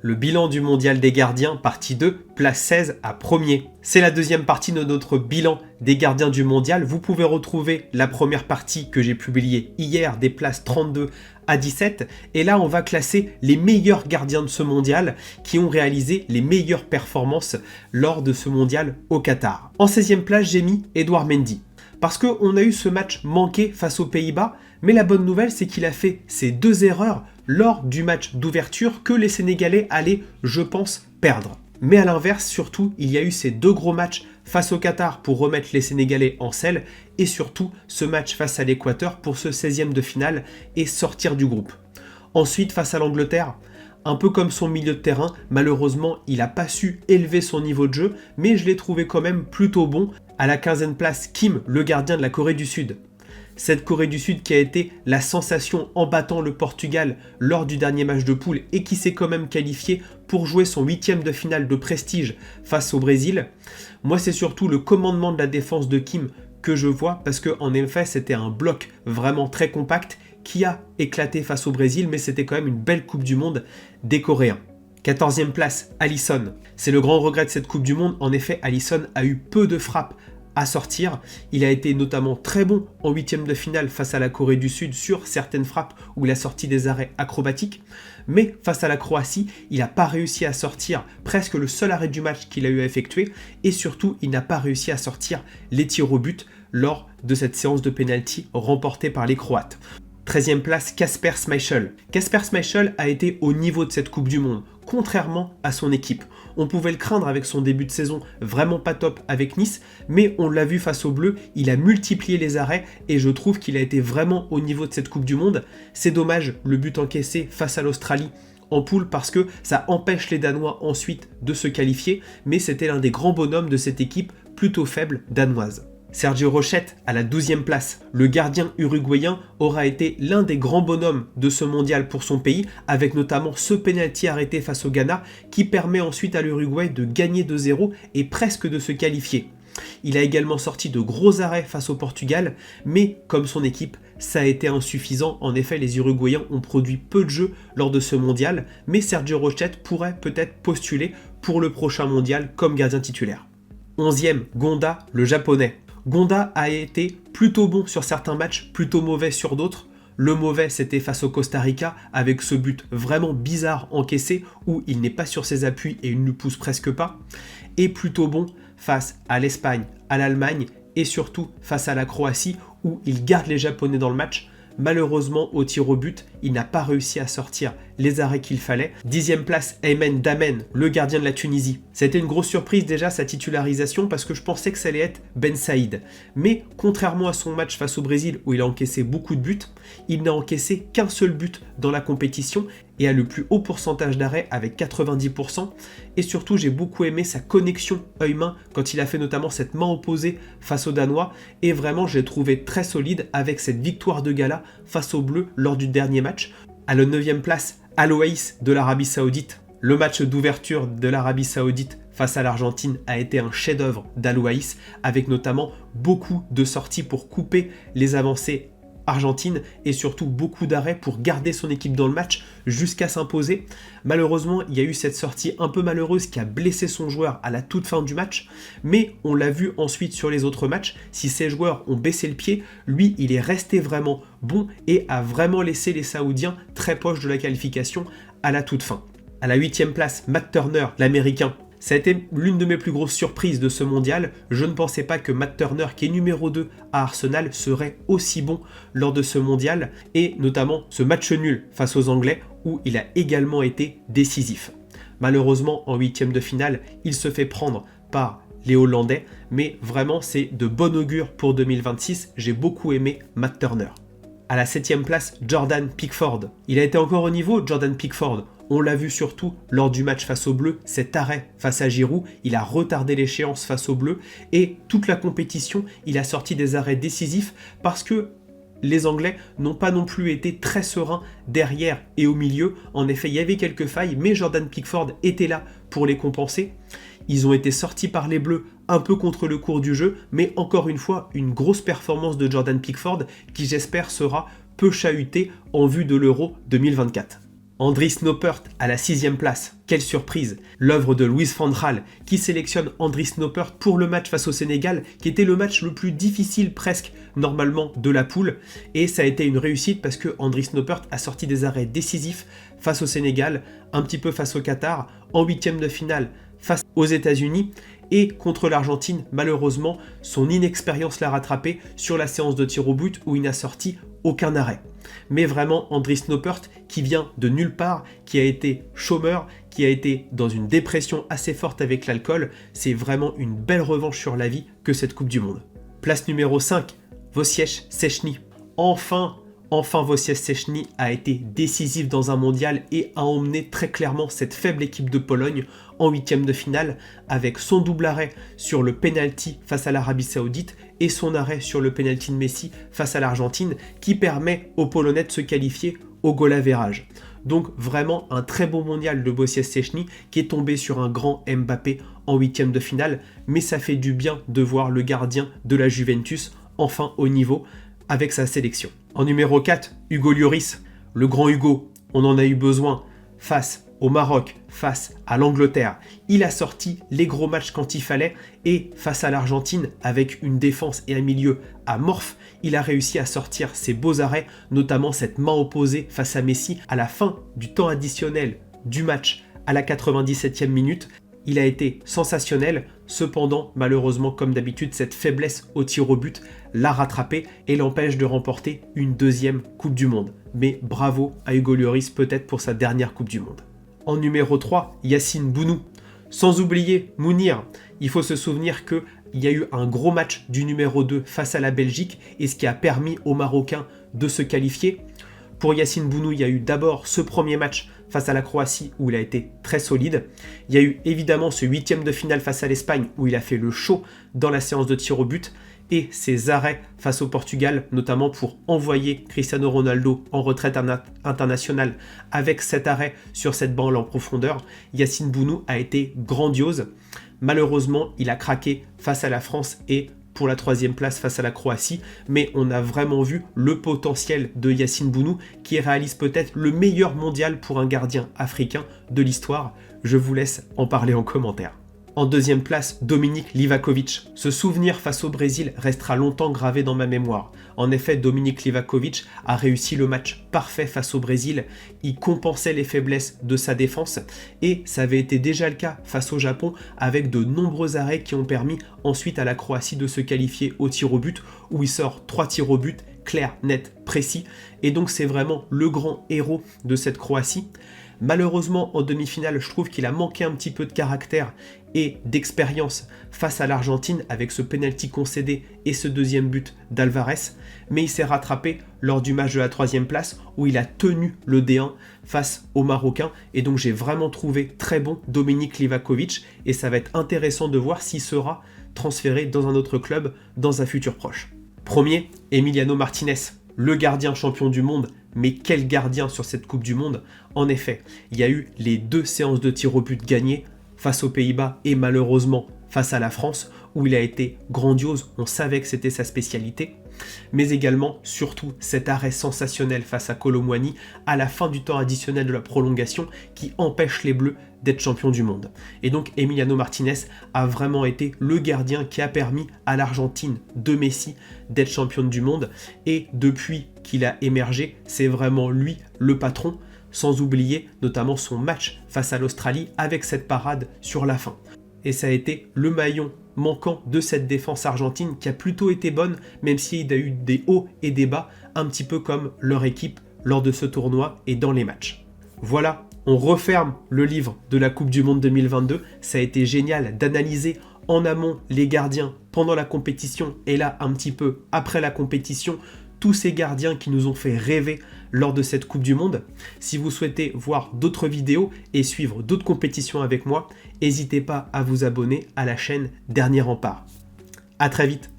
Le bilan du mondial des gardiens, partie 2, place 16 à premier. C'est la deuxième partie de notre bilan des gardiens du mondial. Vous pouvez retrouver la première partie que j'ai publiée hier, des places 32 à 17. Et là, on va classer les meilleurs gardiens de ce mondial qui ont réalisé les meilleures performances lors de ce mondial au Qatar. En 16e place, j'ai mis Edouard Mendy. Parce qu'on a eu ce match manqué face aux Pays-Bas, mais la bonne nouvelle, c'est qu'il a fait ces 2 erreurs lors du match d'ouverture que les Sénégalais allaient, je pense, perdre. Mais à l'inverse, surtout, il y a eu ces 2 gros matchs face au Qatar pour remettre les Sénégalais en selle et surtout ce match face à l'Équateur pour ce 16e de finale et sortir du groupe. Ensuite, face à l'Angleterre, un peu comme son milieu de terrain, malheureusement, il n'a pas su élever son niveau de jeu, mais je l'ai trouvé quand même plutôt bon. À la 15e place, Kim, le gardien de la Corée du Sud. Cette Corée du Sud qui a été la sensation en battant le Portugal lors du dernier match de poule et qui s'est quand même qualifié pour jouer son 8e de finale de prestige face au Brésil. Moi, c'est surtout le commandement de la défense de Kim que je vois parce qu'en effet, c'était un bloc vraiment très compact qui a éclaté face au Brésil, mais c'était quand même une belle Coupe du Monde des Coréens. 14e place, Alisson. C'est le grand regret de cette Coupe du Monde. En effet, Alisson a eu peu de frappes à sortir. Il a été notamment très bon en 8e de finale face à la Corée du Sud sur certaines frappes où il a sorti des arrêts acrobatiques. Mais face à la Croatie, il n'a pas réussi à sortir presque le seul arrêt du match qu'il a eu à effectuer. Et surtout, il n'a pas réussi à sortir les tirs au but lors de cette séance de pénalty remportée par les Croates. 13e place, Kasper Schmeichel. Kasper Schmeichel a été au niveau de cette Coupe du Monde, contrairement à son équipe. On pouvait le craindre avec son début de saison vraiment pas top avec Nice, mais on l'a vu face aux Bleus, il a multiplié les arrêts et je trouve qu'il a été vraiment au niveau de cette Coupe du Monde. C'est dommage le but encaissé face à l'Australie en poule parce que ça empêche les Danois ensuite de se qualifier, mais c'était l'un des grands bonhommes de cette équipe plutôt faible danoise. Sergio Rochette à la 12e place. Le gardien uruguayen aura été l'un des grands bonhommes de ce mondial pour son pays, avec notamment ce pénalty arrêté face au Ghana qui permet ensuite à l'Uruguay de gagner 2-0 et presque de se qualifier. Il a également sorti de gros arrêts face au Portugal, mais comme son équipe, ça a été insuffisant. En effet, les Uruguayens ont produit peu de jeux lors de ce mondial, mais Sergio Rochette pourrait peut-être postuler pour le prochain mondial comme gardien titulaire. 11e, Gonda, le japonais. Gonda a été plutôt bon sur certains matchs, plutôt mauvais sur d'autres. Le mauvais, c'était face au Costa Rica, avec ce but vraiment bizarre encaissé, où il n'est pas sur ses appuis et il ne pousse presque pas. Et plutôt bon face à l'Espagne, à l'Allemagne, et surtout face à la Croatie, où il garde les Japonais dans le match. Malheureusement, au tir au but, il n'a pas réussi à sortir les arrêts qu'il fallait. 10e place, Aymen Damen, le gardien de la Tunisie. C'était une grosse surprise déjà sa titularisation parce que je pensais que ça allait être Ben Saïd. Mais contrairement à son match face au Brésil où il a encaissé beaucoup de buts, il n'a encaissé qu'un seul but dans la compétition et a le plus haut pourcentage d'arrêt avec 90%. Et surtout, j'ai beaucoup aimé sa connexion œil-main quand il a fait notamment cette main opposée face aux Danois. Et vraiment, j'ai trouvé très solide avec cette victoire de gala face aux Bleus lors du dernier match. À la 9e place, Al Oaïs de l'Arabie Saoudite. Le match d'ouverture de l'Arabie Saoudite face à l'Argentine a été un chef-d'œuvre d'Al Oaïs avec notamment beaucoup de sorties pour couper les avancées argentine et surtout beaucoup d'arrêts pour garder son équipe dans le match jusqu'à s'imposer. Malheureusement, il y a eu cette sortie un peu malheureuse qui a blessé son joueur à la toute fin du match, mais on l'a vu ensuite sur les autres matchs, si ces joueurs ont baissé le pied, lui, il est resté vraiment bon et a vraiment laissé les Saoudiens très proches de la qualification à la toute fin. À la 8e place, Matt Turner, l'Américain. Ça a été l'une de mes plus grosses surprises de ce mondial. Je ne pensais pas que Matt Turner, qui est numéro 2 à Arsenal, serait aussi bon lors de ce mondial, et notamment ce match nul face aux Anglais, où il a également été décisif. Malheureusement, en 8e de finale, il se fait prendre par les Hollandais, mais vraiment c'est de bon augure pour 2026. J'ai beaucoup aimé Matt Turner. À la 7e place, Jordan Pickford. Il a été encore au niveau, Jordan Pickford. On l'a vu surtout lors du match face aux Bleus, cet arrêt face à Giroud, il a retardé l'échéance face aux Bleus et toute la compétition, il a sorti des arrêts décisifs parce que les Anglais n'ont pas non plus été très sereins derrière et au milieu. En effet, il y avait quelques failles, mais Jordan Pickford était là pour les compenser. Ils ont été sortis par les Bleus un peu contre le cours du jeu, mais encore une fois, une grosse performance de Jordan Pickford qui j'espère sera peu chahuté en vue de l'Euro 2024. Andries Noppert à la 6e place. Quelle surprise! L'œuvre de Louis van Gaal qui sélectionne Andries Noppert pour le match face au Sénégal, qui était le match le plus difficile presque normalement de la poule. Et ça a été une réussite parce que Andries Noppert a sorti des arrêts décisifs face au Sénégal, un petit peu face au Qatar, en 8e de finale face aux États-Unis. Et contre l'Argentine, malheureusement, son inexpérience l'a rattrapé sur la séance de tir au but où il n'a sorti aucun arrêt. Mais vraiment, Andries Noppert, qui vient de nulle part, qui a été chômeur, qui a été dans une dépression assez forte avec l'alcool, c'est vraiment une belle revanche sur la vie que cette Coupe du Monde. Place numéro 5, Wojciech Szczęsny. Enfin, Wojciech Szczęsny a été décisif dans un mondial et a emmené très clairement cette faible équipe de Pologne en 8e de finale avec son double arrêt sur le penalty face à l'Arabie Saoudite et son arrêt sur le penalty de Messi face à l'Argentine qui permet aux Polonais de se qualifier au goal average. Donc vraiment un très bon mondial de Wojciech Szczęsny qui est tombé sur un grand Mbappé en 8e de finale, mais ça fait du bien de voir le gardien de la Juventus enfin au niveau avec sa sélection. En numéro 4, Hugo Lloris, le grand Hugo, on en a eu besoin face au Maroc, face à l'Angleterre. Il a sorti les gros matchs quand il fallait et face à l'Argentine, avec une défense et un milieu amorphe, il a réussi à sortir ses beaux arrêts, notamment cette main opposée face à Messi à la fin du temps additionnel du match à la 97e minute. Il a été sensationnel, cependant, malheureusement, comme d'habitude, cette faiblesse au tir au but l'a rattrapé et l'empêche de remporter une deuxième Coupe du Monde. Mais bravo à Hugo Lloris, peut-être pour sa dernière Coupe du Monde. En numéro 3, Yacine Bounou. Sans oublier Mounir, il faut se souvenir qu'il y a eu un gros match du numéro 2 face à la Belgique et ce qui a permis aux Marocains de se qualifier. Pour Yacine Bounou, il y a eu d'abord ce premier match face à la Croatie où il a été très solide. Il y a eu évidemment ce 8e de finale face à l'Espagne où il a fait le show dans la séance de tir au but et ses arrêts face au Portugal, notamment pour envoyer Cristiano Ronaldo en retraite internationale avec cet arrêt sur cette balle en profondeur. Yacine Bounou a été grandiose. Malheureusement, il a craqué face à la France et pour la 3e place face à la Croatie, mais on a vraiment vu le potentiel de Yacine Bounou qui réalise peut-être le meilleur mondial pour un gardien africain de l'histoire. Je vous laisse en parler en commentaire. En 2e place, Dominik Livakovic. Ce souvenir face au Brésil restera longtemps gravé dans ma mémoire. En effet, Dominik Livakovic a réussi le match parfait face au Brésil. Il compensait les faiblesses de sa défense et ça avait été déjà le cas face au Japon avec de nombreux arrêts qui ont permis ensuite à la Croatie de se qualifier au tir au but où il sort 3 tirs au but, clair, net, précis. Et donc c'est vraiment le grand héros de cette Croatie. Malheureusement, en demi-finale, je trouve qu'il a manqué un petit peu de caractère et d'expérience face à l'Argentine avec ce penalty concédé et ce deuxième but d'Alvarez, mais il s'est rattrapé lors du match de la 3e place où il a tenu le D1 face aux Marocains et donc j'ai vraiment trouvé très bon Dominik Livakovic et ça va être intéressant de voir s'il sera transféré dans un autre club dans un futur proche. Premier, Emiliano Martinez, le gardien champion du monde. Mais quel gardien sur cette Coupe du Monde! En effet, il y a eu les 2 séances de tir au but gagnées face aux Pays-Bas et malheureusement face à la France où il a été grandiose, on savait que c'était sa spécialité. Mais également, surtout, cet arrêt sensationnel face à Kolo Muani à la fin du temps additionnel de la prolongation qui empêche les Bleus d'être champions du monde. Et donc Emiliano Martinez a vraiment été le gardien qui a permis à l'Argentine de Messi d'être championne du monde. Et depuis qu'il a émergé, c'est vraiment lui le patron, sans oublier notamment son match face à l'Australie avec cette parade sur la fin. Et ça a été le maillon manquant de cette défense argentine qui a plutôt été bonne, même s'il y a eu des hauts et des bas, un petit peu comme leur équipe lors de ce tournoi et dans les matchs. Voilà, on referme le livre de la Coupe du Monde 2022. Ça a été génial d'analyser en amont les gardiens pendant la compétition et là un petit peu après la compétition, tous ces gardiens qui nous ont fait rêver lors de cette Coupe du Monde. Si vous souhaitez voir d'autres vidéos et suivre d'autres compétitions avec moi, n'hésitez pas à vous abonner à la chaîne Dernier Rempart. À très vite.